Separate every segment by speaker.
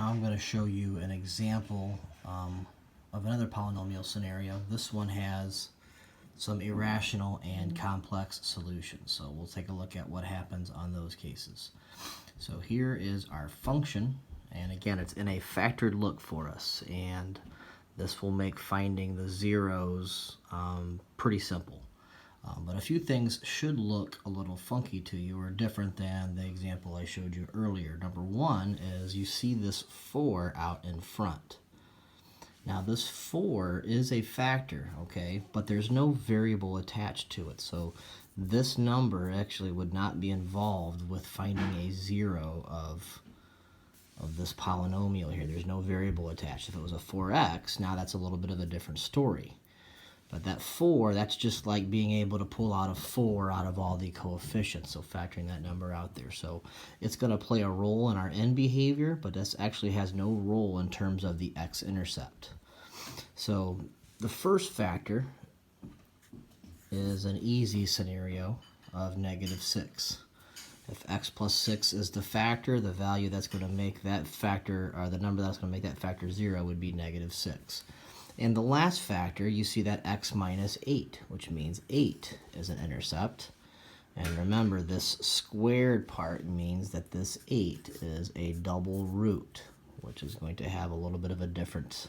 Speaker 1: Now I'm going to show you an example of another polynomial scenario. This one has some irrational and complex solutions. So we'll take a look at what happens on those cases. So here is our function, and again it's in a factored look for us, and this will make finding the zeros pretty simple. But a few things should look a little funky to you or different than the example I showed you earlier. Number one is you see this 4 out in front. Now this 4 is a factor, okay, but there's no variable attached to it. So this number actually would not be involved with finding a zero of this polynomial here. There's no variable attached. If it was a 4x, now that's a little bit of a different story. But that 4, that's just like being able to pull out a 4 out of all the coefficients, so factoring that number out there. So it's going to play a role in our end behavior, but this actually has no role in terms of the x-intercept. So the first factor is an easy scenario of -6. If x plus 6 is the factor, the value that's going to make that factor, or the number that's going to make that factor 0 would be -6. And the last factor, you see that x minus 8, which means 8 is an intercept. And remember, this squared part means that this 8 is a double root, which is going to have a little bit of a different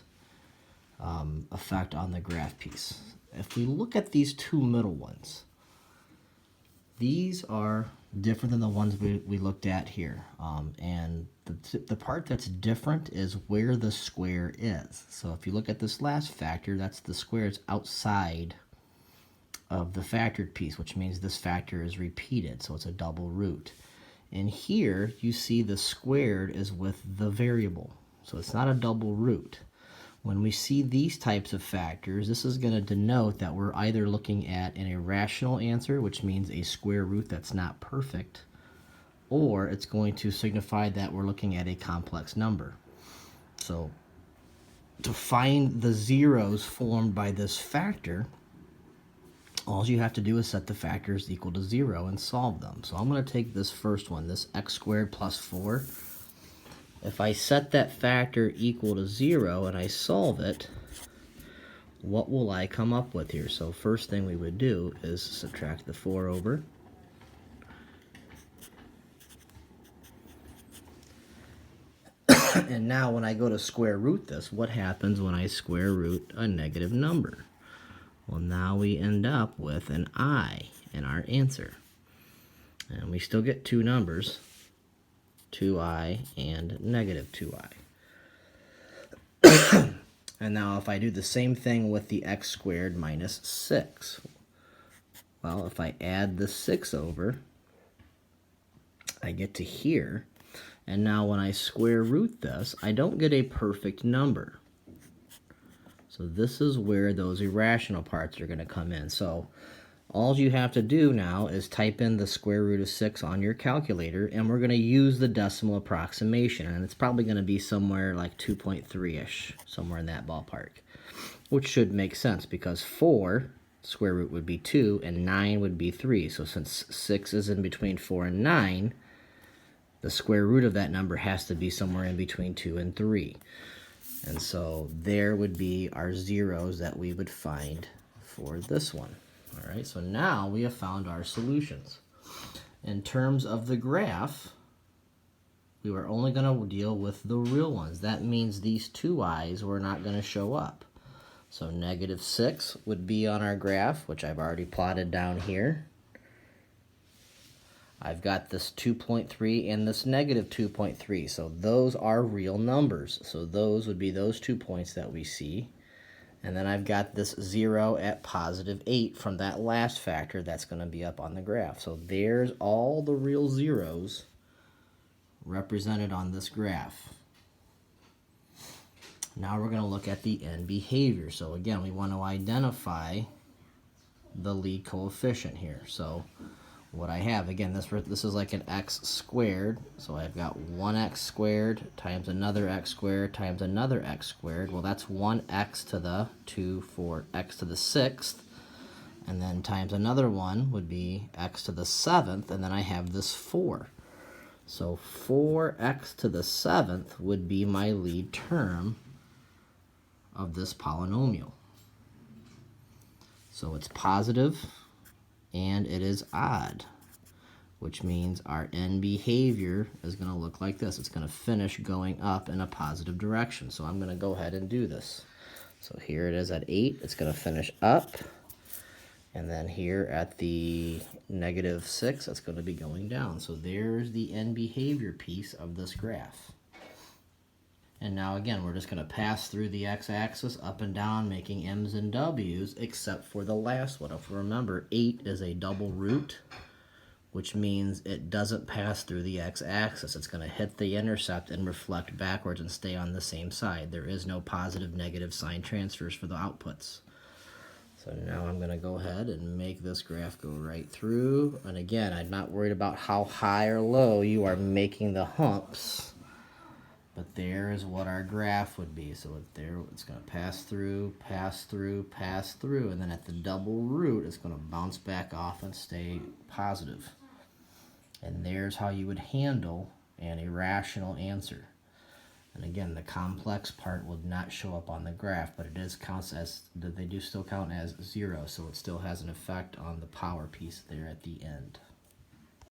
Speaker 1: effect on the graph piece. If we look at these two middle ones, these are different than the ones we looked at here. And the part that's different is where the square is. So if you look at this last factor, that's the square is outside of the factored piece, which means this factor is repeated, so it's a double root. And here you see the squared is with the variable, so it's not a double root. When we see these types of factors, this is going to denote that we're either looking at an irrational answer, which means a square root that's not perfect, or it's going to signify that we're looking at a complex number. So to find the zeros formed by this factor, all you have to do is set the factors equal to 0 and solve them. So I'm going to take this first one, this x squared plus 4. If I set that factor equal to 0 and I solve it, what will I come up with here? So first thing we would do is subtract the 4 over. And now when I go to square root this, what happens when I square root a negative number? Well, now we end up with an I in our answer. And we still get two numbers, 2i and -2i. And now if I do the same thing with the x squared minus 6, well, if I add the 6 over, I get to here. And now when I square root this, I don't get a perfect number. So this is where those irrational parts are going to come in. So all you have to do now is type in the square root of 6 on your calculator, and we're going to use the decimal approximation, and it's probably going to be somewhere like 2.3-ish, somewhere in that ballpark, which should make sense because 4 square root would be 2 and 9 would be 3. So since 6 is in between 4 and 9, the square root of that number has to be somewhere in between 2 and 3. And so there would be our zeros that we would find for this one. All right, so now we have found our solutions. In terms of the graph, we were only going to deal with the real ones. That means these two i's were not going to show up. So -6 would be on our graph, which I've already plotted down here. I've got this 2.3 and this -2.3, so those are real numbers. So those would be those 2 points that we see. And then I've got this 0 at +8 from that last factor that's going to be up on the graph. So there's all the real zeros represented on this graph. Now we're going to look at the end behavior. So again, we want to identify the lead coefficient here. So what I have, again, this is like an x squared, so I've got 1x squared times another x squared times another x squared. Well, that's 1x to the 2 for x to the 6th, and then times another one would be x to the 7th, and then I have this 4. So 4x to the 7th would be my lead term of this polynomial. So it's positive and it is odd, which means our end behavior is going to look like this. It's going to finish going up in a positive direction. So I'm going to go ahead and do this. So here it is at 8. It's going to finish up. And then here at the -6, it's going to be going down. So there's the end behavior piece of this graph. And now again, we're just going to pass through the x-axis up and down, making m's and w's, except for the last one. If you remember, 8 is a double root, which means it doesn't pass through the x-axis. It's going to hit the intercept and reflect backwards and stay on the same side. There is no positive, negative sign transfers for the outputs. So now I'm going to go ahead and make this graph go right through. And again, I'm not worried about how high or low you are making the humps. But there is what our graph would be. So there, it's going to pass through, pass through, pass through. And then at the double root, it's going to bounce back off and stay positive. And there's how you would handle an irrational answer. And again, the complex part will not show up on the graph, but it does count as, they do still count as 0, so it still has an effect on the power piece there at the end.